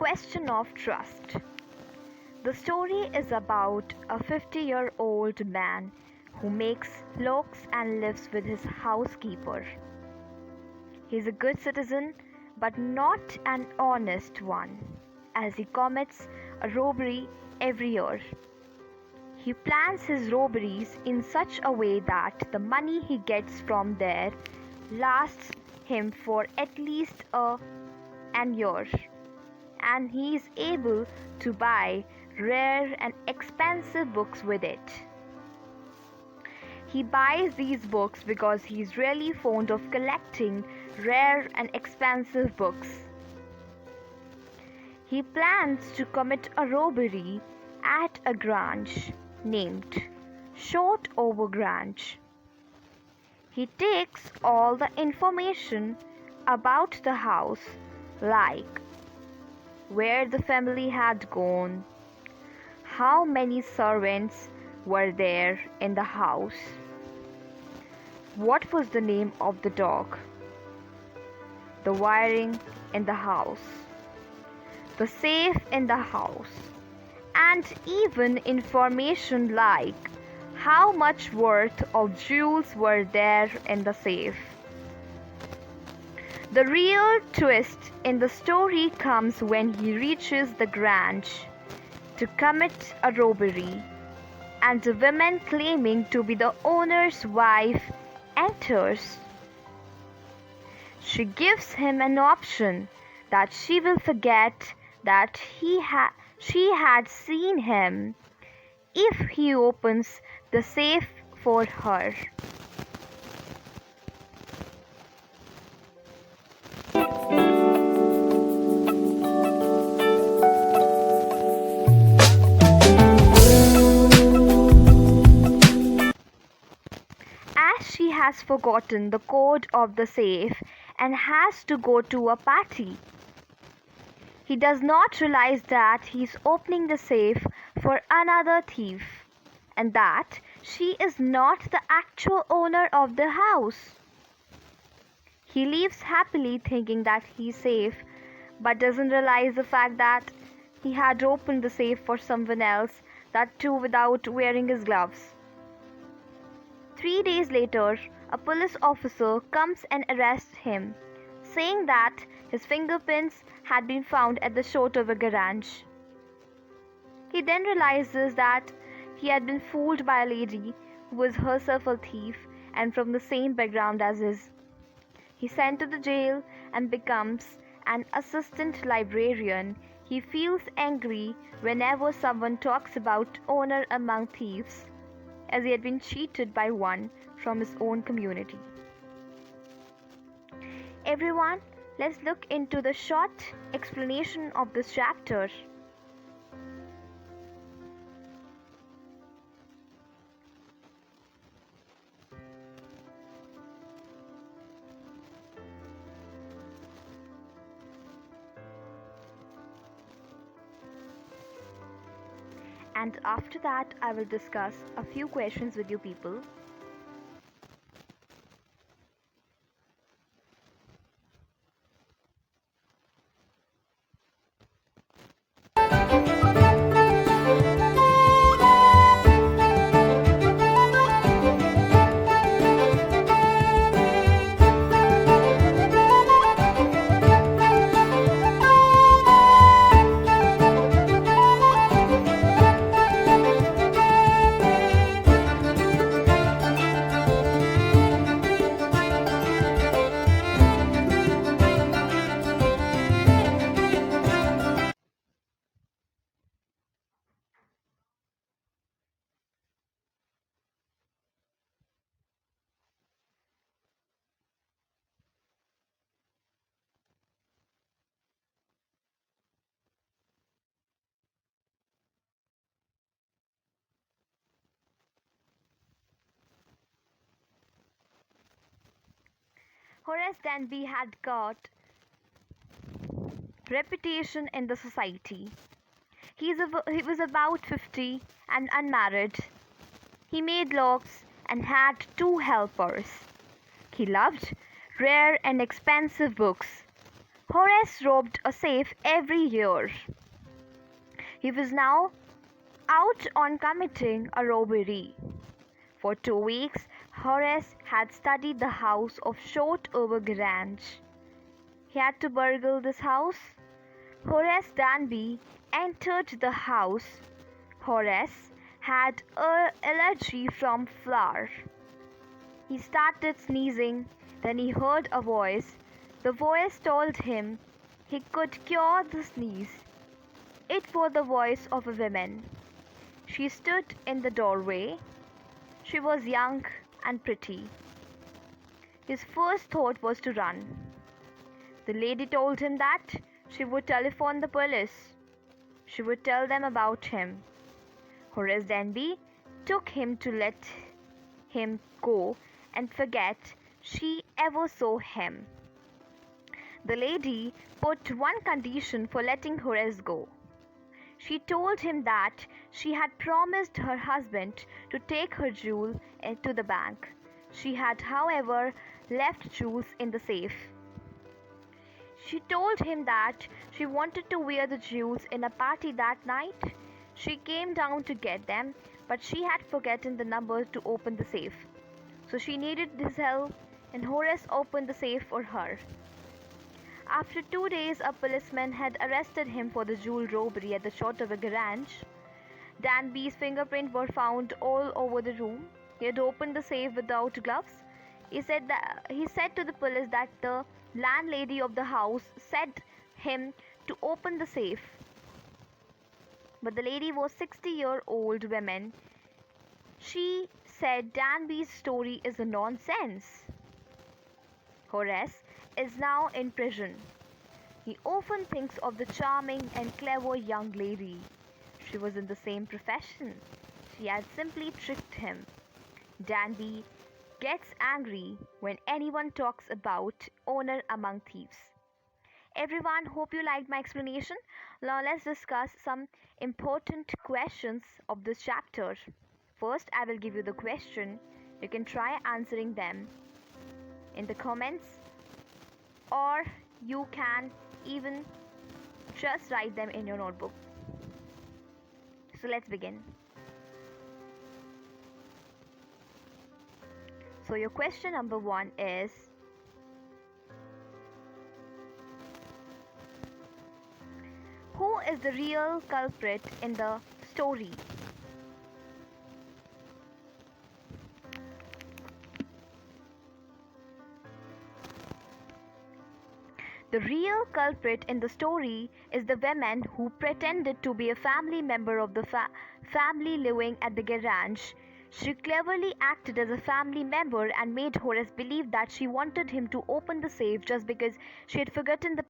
question of trust. The story is about a 50-year-old man who makes locks and lives with his housekeeper. He's a good citizen, but not an honest one, as he commits a robbery every year. He plans his robberies in such a way that the money he gets from there lasts him for at least an year, and he is able to buy rare and expensive books with it. He buys these books because he is really fond of collecting rare and expensive books. He plans to commit a robbery at a grange named Shotover Grange. He takes all the information about the house, like where the family had gone, how many servants were there in the house, what was the name of the dog, the wiring in the house, the safe in the house, and even information like how much worth of jewels were there in the safe. The real twist in the story comes when he reaches the grange to commit a robbery, and a woman claiming to be the owner's wife enters. She gives him an option that she will forget that she had seen him if he opens the safe for her. As she has forgotten the code of the safe and has to go to a party, he does not realize that he is opening the safe for another thief, and that she is not the actual owner of the house. He leaves happily thinking that he is safe, but doesn't realize the fact that he had opened the safe for someone else, that too without wearing his gloves. 3 days later, a police officer comes and arrests him, saying that his fingerprints had been found at the Shotover Garage. He then realizes that he had been fooled by a lady who was herself a thief and from the same background as his. He's sent to the jail and becomes an assistant librarian. He feels angry whenever someone talks about honor among thieves, as he had been cheated by one from his own community. Everyone, let's look into the short explanation of this chapter. And after that, I will discuss a few questions with you people. Horace Denby had got reputation in the society. He was about 50 and unmarried. He made locks and had 2 helpers. He loved rare and expensive books. Horace robbed a safe every year. He was now out on committing a robbery. For 2 weeks, Horace had studied the house of Shotover Grange. He had to burgle this house. Horace Danby entered the house. Horace had an allergy from flour. He started sneezing. Then he heard a voice. The voice told him he could cure the sneeze. It was the voice of a woman. She stood in the doorway. She was young and pretty. His first thought was to run. The lady told him that she would telephone the police. She would tell them about him. Horace Denby took him to let him go and forget she ever saw him. The lady put one condition for letting Horace go. She told him that she had promised her husband to take her jewels to the bank. She had, however, left jewels in the safe. She told him that she wanted to wear the jewels in a party that night. She came down to get them, but she had forgotten the number to open the safe. So she needed his help, and Horace opened the safe for her. After 2 days, a policeman had arrested him for the jewel robbery at the Shotover Grange. Danby's fingerprints were found all over the room. He had opened the safe without gloves. He said to the police that the landlady of the house said him to open the safe. But the lady was a 60-year-old woman. She said Danby's story is a nonsense. Horace is now in prison. He often thinks of the charming and clever young lady. She was in the same profession. She had simply tricked him. Danby gets angry when anyone talks about honor among thieves. Everyone, hope you liked my explanation. Now let's discuss some important questions of this chapter. First, I will give you the question. You can try answering them in the comments, or you can even just write them in your notebook. So let's begin. So your question number 1 is, who is the real culprit in the story? The real culprit in the story is the woman who pretended to be a family member of the family living at the garage. She cleverly acted as a family member and made Horace believe that she wanted him to open the safe just because she had forgotten the